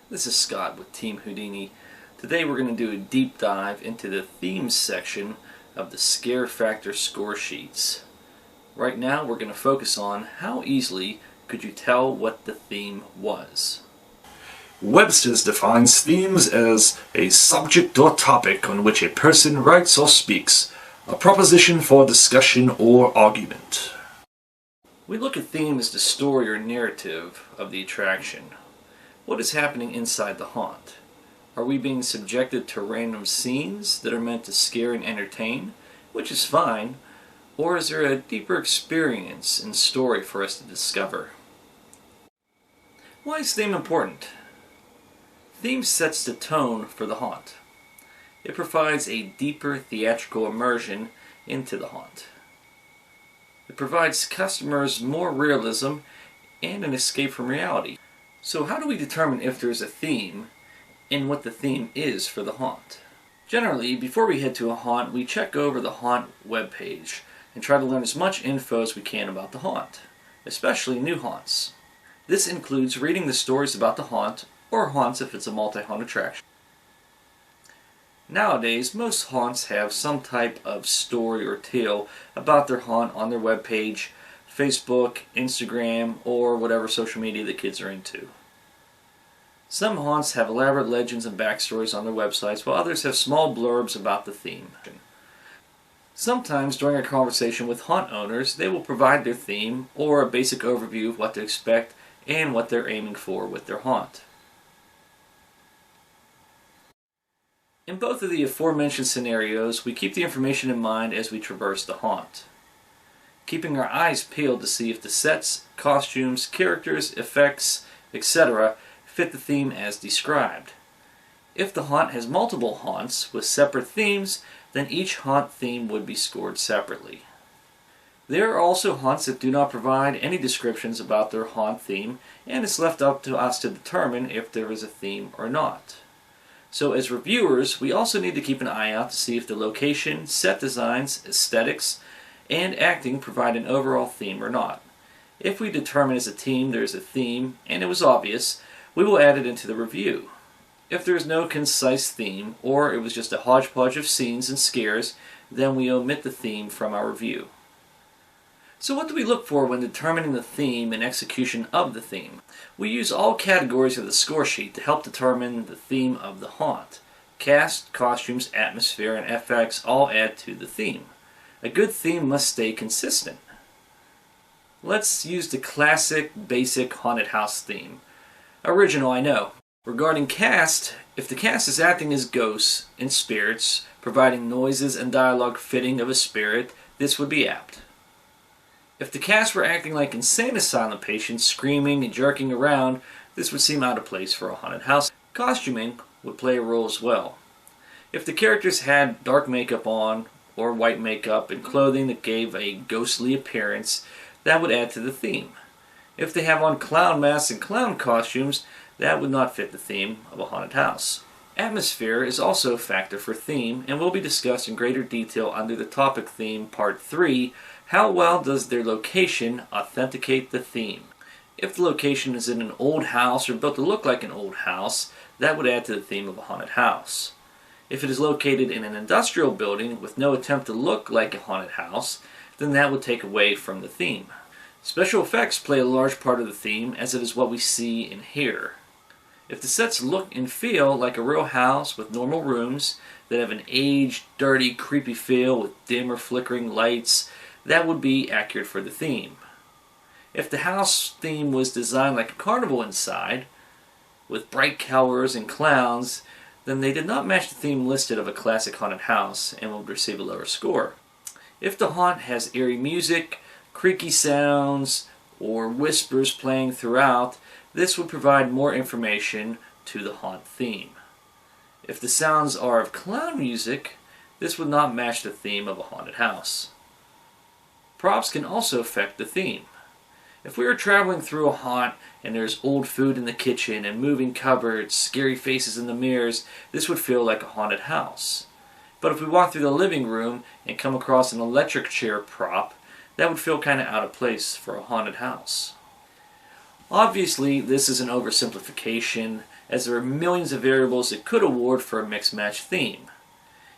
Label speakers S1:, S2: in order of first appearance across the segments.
S1: This is Scott with Team Houdini. Today we're going to do a deep dive into the themes section of the Scare Factor score sheets. Right now we're going to focus on how easily could you tell what the theme was.
S2: Webster's defines themes as a subject or topic on which a person writes or speaks, a proposition for discussion or argument.
S1: We look at theme as the story or narrative of the attraction. What is happening inside the haunt? Are we being subjected to random scenes that are meant to scare and entertain, which is fine, or is there a deeper experience and story for us to discover? Why is theme important? Theme sets the tone for the haunt. It provides a deeper theatrical immersion into the haunt. It provides customers more realism and an escape from reality. So how do we determine if there's a theme and what the theme is for the haunt? Generally, before we head to a haunt, we check over the haunt webpage and try to learn as much info as we can about the haunt, especially new haunts. This includes reading the stories about the haunt, or haunts if it's a multi-haunt attraction. Nowadays, most haunts have some type of story or tale about their haunt on their webpage, Facebook, Instagram, or whatever social media the kids are into. Some haunts have elaborate legends and backstories on their websites, while others have small blurbs about the theme. Sometimes during a conversation with haunt owners, they will provide their theme or a basic overview of what to expect and what they're aiming for with their haunt. In both of the aforementioned scenarios, we keep the information in mind as we traverse the haunt, keeping our eyes peeled to see if the sets, costumes, characters, effects, etc. fit the theme as described. If the haunt has multiple haunts with separate themes, then each haunt theme would be scored separately. There are also haunts that do not provide any descriptions about their haunt theme, and it's left up to us to determine if there is a theme or not. So as reviewers, we also need to keep an eye out to see if the location, set designs, aesthetics, and acting provide an overall theme or not. If we determine as a team there is a theme, and it was obvious, we will add it into the review. If there is no concise theme, or it was just a hodgepodge of scenes and scares, then we omit the theme from our review. So what do we look for when determining the theme and execution of the theme? We use all categories of the score sheet to help determine the theme of the haunt. Cast, costumes, atmosphere, and FX all add to the theme. A good theme must stay consistent. Let's use the classic, basic haunted house theme. Original, I know. Regarding cast, if the cast is acting as ghosts and spirits, providing noises and dialogue fitting of a spirit, this would be apt. If the cast were acting like insane asylum patients, screaming and jerking around, this would seem out of place for a haunted house. Costuming would play a role as well. If the characters had dark makeup on, or white makeup and clothing that gave a ghostly appearance, that would add to the theme. If they have on clown masks and clown costumes, that would not fit the theme of a haunted house. Atmosphere is also a factor for theme and will be discussed in greater detail under the topic theme part 3, how well does their location authenticate the theme? If the location is in an old house or built to look like an old house, that would add to the theme of a haunted house. If it is located in an industrial building with no attempt to look like a haunted house, then that would take away from the theme. Special effects play a large part of the theme, as it is what we see and hear. If the sets look and feel like a real house with normal rooms that have an aged, dirty, creepy feel with dim or flickering lights, that would be accurate for the theme. If the house theme was designed like a carnival inside, with bright colors and clowns, then they did not match the theme listed of a classic haunted house and would receive a lower score. If the haunt has eerie music, creaky sounds, or whispers playing throughout, this would provide more information to the haunt theme. If the sounds are of clown music, this would not match the theme of a haunted house. Props can also affect the theme. If we are traveling through a haunt and there's old food in the kitchen and moving cupboards, scary faces in the mirrors, this would feel like a haunted house. But if we walk through the living room and come across an electric chair prop, that would feel kind of out of place for a haunted house. Obviously, this is an oversimplification, as there are millions of variables that could award for a mix-match theme.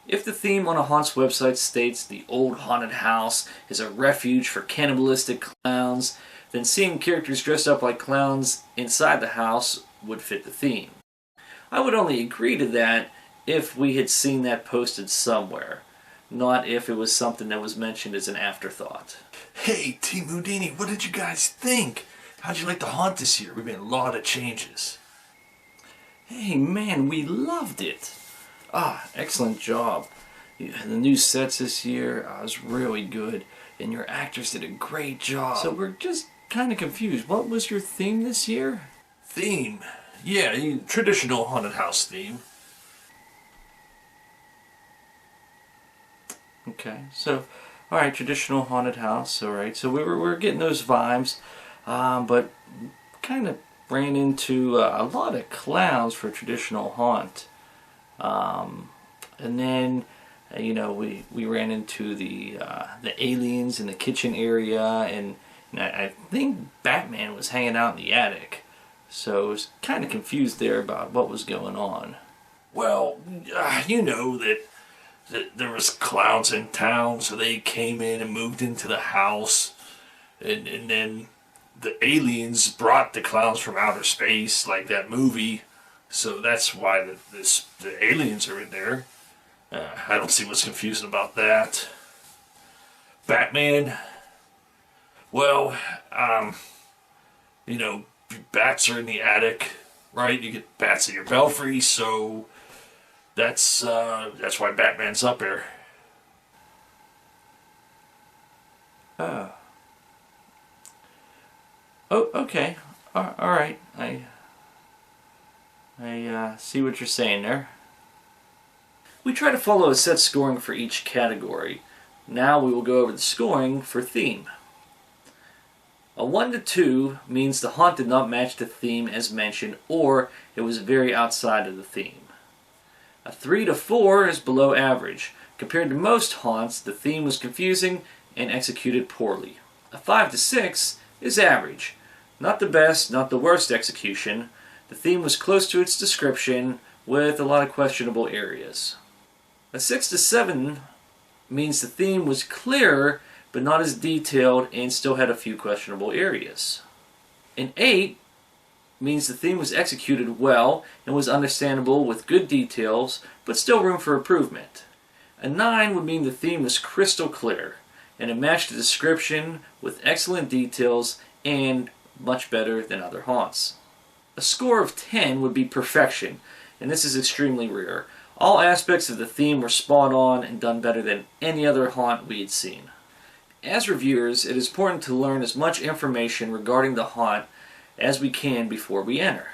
S1: If the theme on a haunt's website states the old haunted house is a refuge for cannibalistic clowns, then seeing characters dressed up like clowns inside the house would fit the theme. I would only agree to that if we had seen that posted somewhere, not if it was something that was mentioned as an afterthought.
S2: Hey, Team Houdini, what did you guys think? How'd you like the haunt this year? We made a lot of changes.
S1: Hey man, we loved it! Excellent job. The new sets this year was really good, and your actors did a great job. So we're just kind of confused. What was your theme this year?
S2: Theme? Yeah, traditional haunted house theme.
S1: Okay, so, alright, traditional haunted house, alright. So we're getting those vibes, but kind of ran into a lot of clowns for traditional haunt. And then, we ran into the aliens in the kitchen area, and I think Batman was hanging out in the attic. So I was kind of confused there about what was going on.
S2: Well, you know that there was clowns in town, so they came in and moved into the house, and then the aliens brought the clowns from outer space, like that movie. So that's why the aliens are in there. I don't see what's confusing about that. Batman, well, bats are in the attic, right? You get bats in your belfry, so that's why Batman's up there.
S1: Oh, okay. All right. I see what you're saying there. We try to follow a set scoring for each category. Now we will go over the scoring for theme. A 1 to 2 means the haunt did not match the theme as mentioned, or it was very outside of the theme. A 3 to 4 is below average. Compared to most haunts, the theme was confusing and executed poorly. A 5 to 6 is average. Not the best, not the worst execution. The theme was close to its description, with a lot of questionable areas. A 6 to 7 means the theme was clearer, but not as detailed and still had a few questionable areas. An 8 means the theme was executed well and was understandable with good details, but still room for improvement. A 9 would mean the theme was crystal clear, and it matched the description with excellent details and much better than other haunts. A score of 10 would be perfection, and this is extremely rare. All aspects of the theme were spot on and done better than any other haunt we had seen. As reviewers, it is important to learn as much information regarding the haunt as we can before we enter,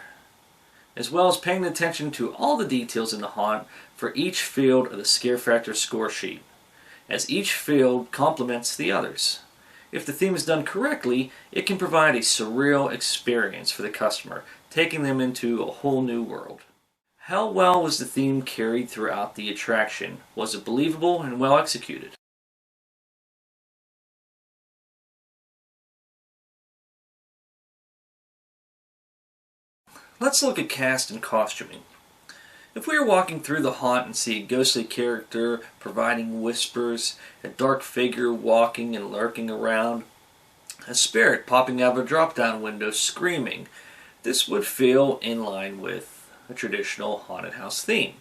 S1: as well as paying attention to all the details in the haunt for each field of the Scare Factor score sheet, as each field complements the others. If the theme is done correctly, it can provide a surreal experience for the customer, taking them into a whole new world. How well was the theme carried throughout the attraction? Was it believable and well executed? Let's look at cast and costuming. If we are walking through the haunt and see a ghostly character providing whispers, a dark figure walking and lurking around, a spirit popping out of a drop-down window screaming, this would feel in line with a traditional haunted house theme.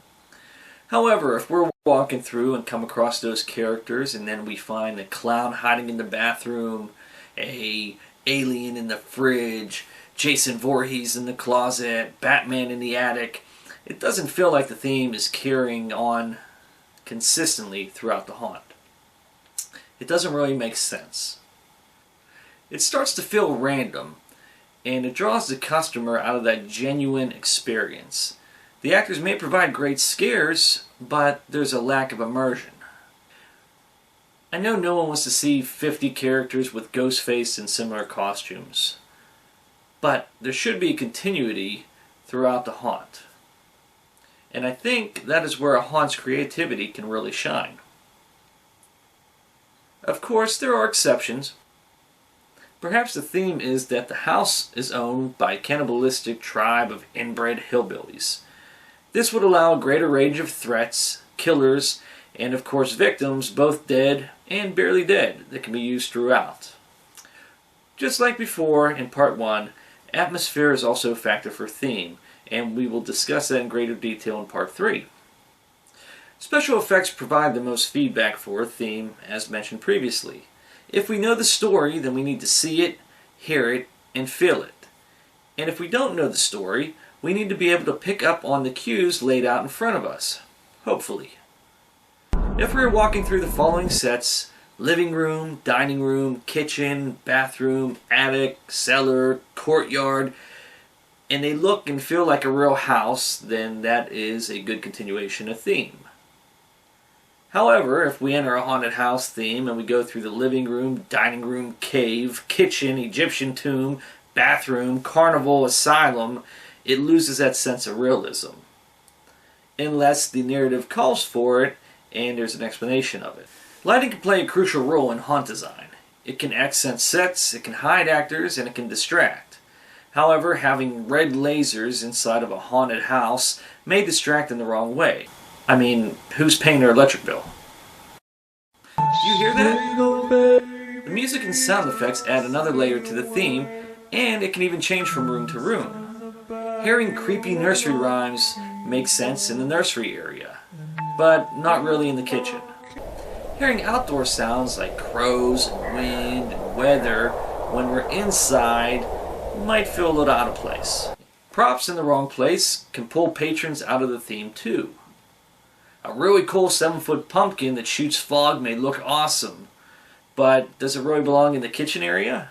S1: However, if we're walking through and come across those characters and then we find a clown hiding in the bathroom, a alien in the fridge, Jason Voorhees in the closet, Batman in the attic, it doesn't feel like the theme is carrying on consistently throughout the haunt. It doesn't really make sense. It starts to feel random, and it draws the customer out of that genuine experience. The actors may provide great scares, but there's a lack of immersion. I know no one wants to see 50 characters with Ghostface and similar costumes, but there should be a continuity throughout the haunt. And I think that is where a haunt's creativity can really shine. Of course, there are exceptions, Perhaps the theme is that the house is owned by a cannibalistic tribe of inbred hillbillies. This would allow a greater range of threats, killers, and of course victims, both dead and barely dead, that can be used throughout. Just like before in part 1, atmosphere is also a factor for theme, and we will discuss that in greater detail in part 3. Special effects provide the most feedback for a theme, as mentioned previously. If we know the story, then we need to see it, hear it, and feel it. And if we don't know the story, we need to be able to pick up on the cues laid out in front of us. Hopefully. If we are walking through the following sets: living room, dining room, kitchen, bathroom, attic, cellar, courtyard, and they look and feel like a real house, then that is a good continuation of theme. However, if we enter a haunted house theme and we go through the living room, dining room, cave, kitchen, Egyptian tomb, bathroom, carnival, asylum, it loses that sense of realism. Unless the narrative calls for it and there's an explanation of it. Lighting can play a crucial role in haunt design. It can accent sets, it can hide actors, and it can distract. However, having red lasers inside of a haunted house may distract in the wrong way. I mean, who's paying their electric bill? Do you hear that? The music and sound effects add another layer to the theme, and it can even change from room to room. Hearing creepy nursery rhymes makes sense in the nursery area, but not really in the kitchen. Hearing outdoor sounds like crows, wind, and weather when we're inside might feel a little out of place. Props in the wrong place can pull patrons out of the theme too. A really cool 7-foot pumpkin that shoots fog may look awesome, but does it really belong in the kitchen area?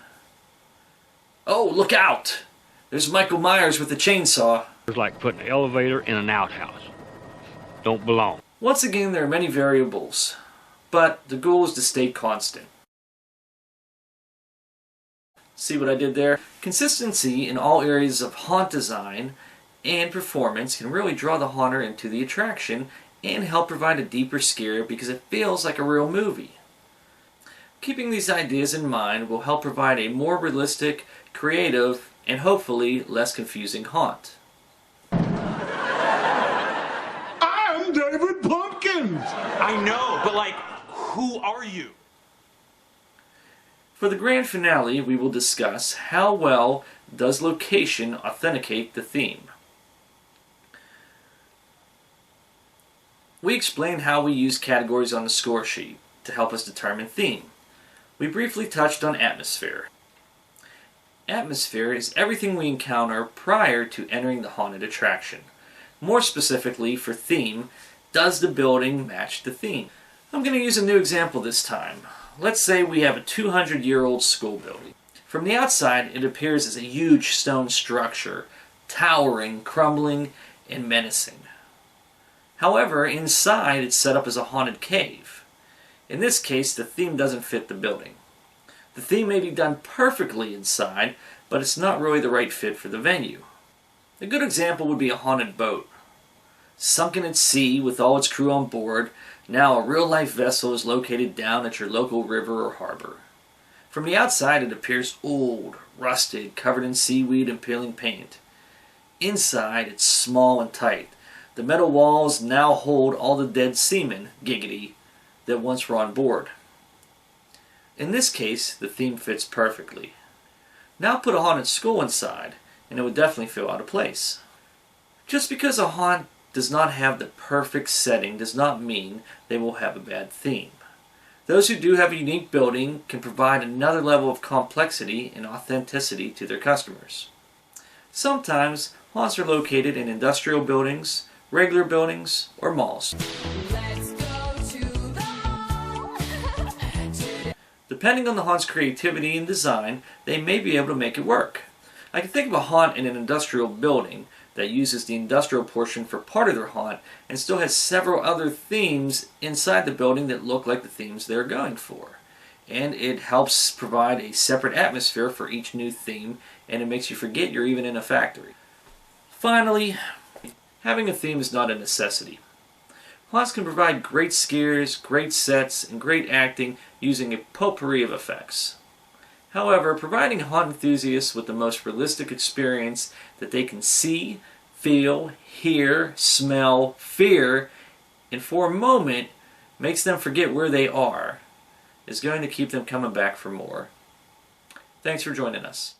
S1: Oh, look out! There's Michael Myers with a chainsaw.
S3: It's like putting an elevator in an outhouse. Don't belong.
S1: Once again, there are many variables, but the goal is to stay constant. See what I did there? Consistency in all areas of haunt design and performance can really draw the haunter into the attraction and help provide a deeper scare because it feels like a real movie. Keeping these ideas in mind will help provide a more realistic, creative, and hopefully less confusing haunt.
S4: I'm David Pumpkins!
S5: I know, but like, who are you?
S1: For the grand finale, we will discuss how well does location authenticate the theme. We explained how we use categories on the score sheet to help us determine theme. We briefly touched on atmosphere. Atmosphere is everything we encounter prior to entering the haunted attraction. More specifically, for theme, does the building match the theme? I'm going to use a new example this time. Let's say we have a 200-year-old school building. From the outside, it appears as a huge stone structure, towering, crumbling, and menacing. However, inside it's set up as a haunted cave. In this case, the theme doesn't fit the building. The theme may be done perfectly inside, but it's not really the right fit for the venue. A good example would be a haunted boat. Sunken at sea with all its crew on board, now a real-life vessel is located down at your local river or harbor. From the outside it appears old, rusted, covered in seaweed and peeling paint. Inside it's small and tight. The metal walls now hold all the dead seamen, giggity, that once were on board. In this case, the theme fits perfectly. Now put a haunted school inside, and it would definitely feel out of place. Just because a haunt does not have the perfect setting does not mean they will have a bad theme. Those who do have a unique building can provide another level of complexity and authenticity to their customers. Sometimes haunts are located in industrial buildings, regular buildings, or malls. Depending on the haunt's creativity and design, they may be able to make it work. I can think of a haunt in an industrial building that uses the industrial portion for part of their haunt and still has several other themes inside the building that look like the themes they're going for. And it helps provide a separate atmosphere for each new theme, and it makes you forget you're even in a factory. Finally, having a theme is not a necessity. Haunts can provide great scares, great sets, and great acting using a potpourri of effects. However, providing haunt enthusiasts with the most realistic experience that they can see, feel, hear, smell, fear, and for a moment makes them forget where they are, is going to keep them coming back for more. Thanks for joining us.